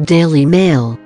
Daily Mail.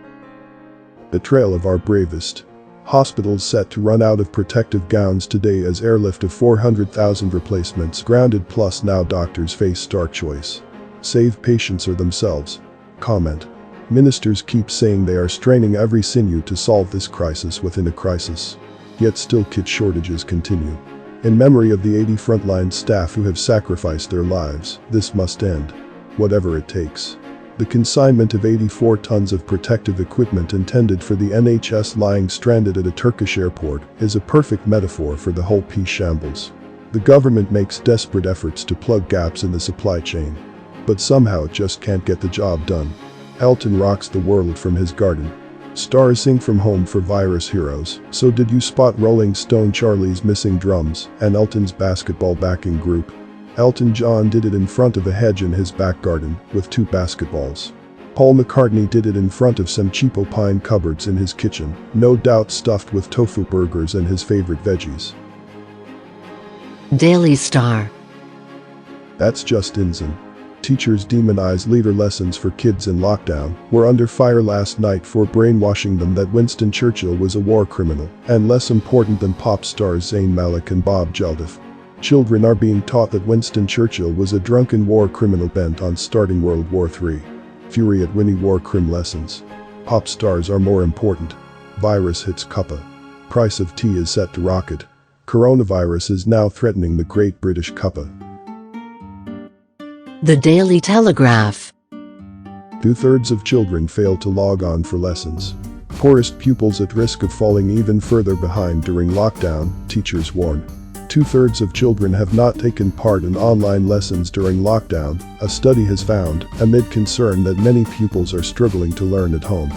Betrayal of our bravest. Hospitals set to run out of protective gowns today as airlift of 400,000 replacements grounded, plus now doctors face stark choice. Save patients or themselves. Comment. Ministers keep saying they are straining every sinew to solve this crisis within a crisis. Yet still kit shortages continue. In memory of the 80 frontline staff who have sacrificed their lives, this must end. Whatever it takes. The consignment of 84 tons of protective equipment intended for the NHS lying stranded at a Turkish airport is a perfect metaphor for the whole peace shambles. The government makes desperate efforts to plug gaps in the supply chain. But somehow it just can't get the job done. Elton rocks the world from his garden. Stars sing from home for virus heroes. So did you spot Rolling Stone Charlie's missing drums and Elton's basketball backing group? Elton John did it in front of a hedge in his back garden with 2 basketballs. Paul McCartney did it in front of some cheapo pine cupboards in his kitchen, no doubt stuffed with tofu burgers and his favorite veggies. Daily Star. That's just insane. Teachers demonize leader lessons for kids in lockdown were under fire last night for brainwashing them that Winston Churchill was a war criminal and less important than pop stars Zayn Malik and Bob Geldof. Children are being taught that Winston Churchill was a drunken war criminal bent on starting World War III. Fury at Winnie war crim lessons. Pop stars are more important. Virus hits cuppa. Price of tea is set to rocket. Coronavirus is now threatening the Great British Cuppa. The Daily Telegraph. 2/3 of children fail to log on for lessons. Poorest pupils at risk of falling even further behind during lockdown, teachers warn. 2/3 of children have not taken part in online lessons during lockdown, a study has found, amid concern that many pupils are struggling to learn at home.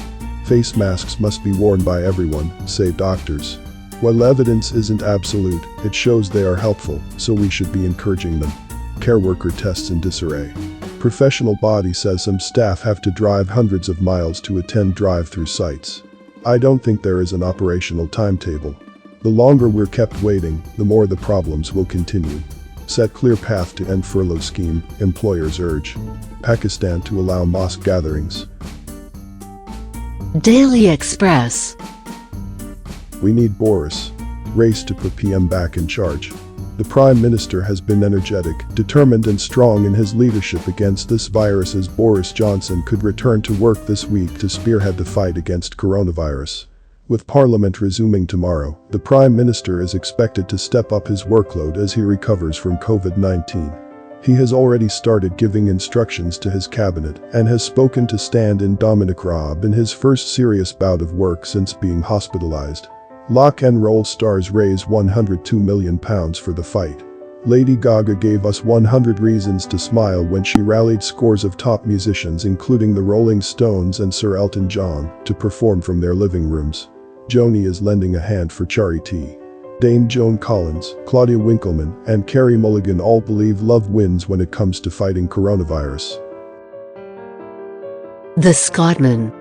Face masks must be worn by everyone, say doctors. While evidence isn't absolute, it shows they are helpful, so we should be encouraging them. Care worker tests in disarray. Professional body says some staff have to drive hundreds of miles to attend drive-through sites. I don't think there is an operational timetable. The longer we're kept waiting, the more the problems will continue. Set clear path to end furlough scheme, employers urge. Pakistan to allow mosque gatherings. Daily Express. We need Boris. Race to put PM back in charge. The Prime Minister has been energetic, determined and strong in his leadership against this virus as Boris Johnson could return to work this week to spearhead the fight against coronavirus. With Parliament resuming tomorrow, the Prime Minister is expected to step up his workload as he recovers from COVID-19. He has already started giving instructions to his cabinet and has spoken to stand-in Dominic Raab in his first serious bout of work since being hospitalized. Lock and roll stars raise £102 million for the fight. Lady Gaga gave us 100 reasons to smile when she rallied scores of top musicians including the Rolling Stones and Sir Elton John to perform from their living rooms. Joni is lending a hand for Charity. Dame Joan Collins, Claudia Winkleman, and Carey Mulligan all believe love wins when it comes to fighting coronavirus. The Scotsman.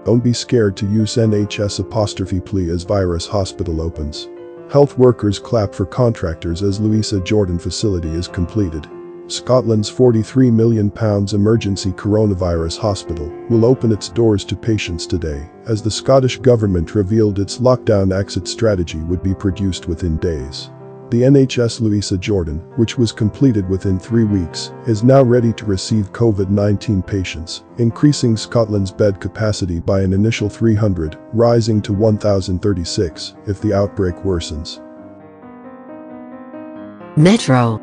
Don't be scared to use NHS plea as virus hospital opens. Health workers clap for contractors as Louisa Jordan facility is completed. Scotland's £43 million emergency coronavirus hospital will open its doors to patients today, as the Scottish government revealed its lockdown exit strategy would be produced within days. The NHS Louisa Jordan, which was completed within 3 weeks, is now ready to receive COVID-19 patients, increasing Scotland's bed capacity by an initial 300, rising to 1,036 if the outbreak worsens. Metro.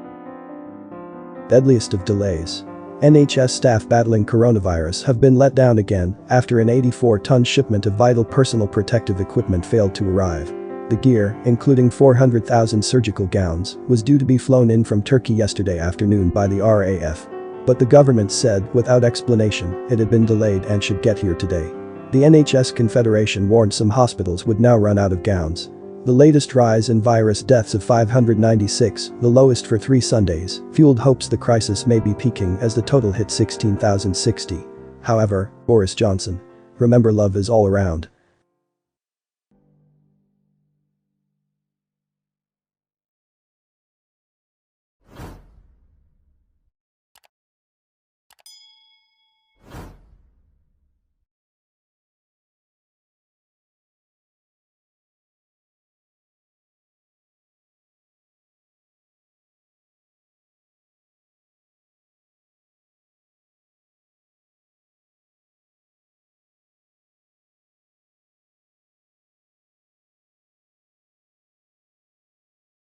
Deadliest of delays. NHS staff battling coronavirus have been let down again after an 84-ton shipment of vital personal protective equipment failed to arrive. The gear, including 400,000 surgical gowns, was due to be flown in from Turkey yesterday afternoon by the RAF. But the government said, without explanation, it had been delayed and should get here today. The NHS Confederation warned some hospitals would now run out of gowns. The latest rise in virus deaths of 596, the lowest for 3 Sundays, fueled hopes the crisis may be peaking as the total hit 16,060. However, Boris Johnson. Remember, love is all around.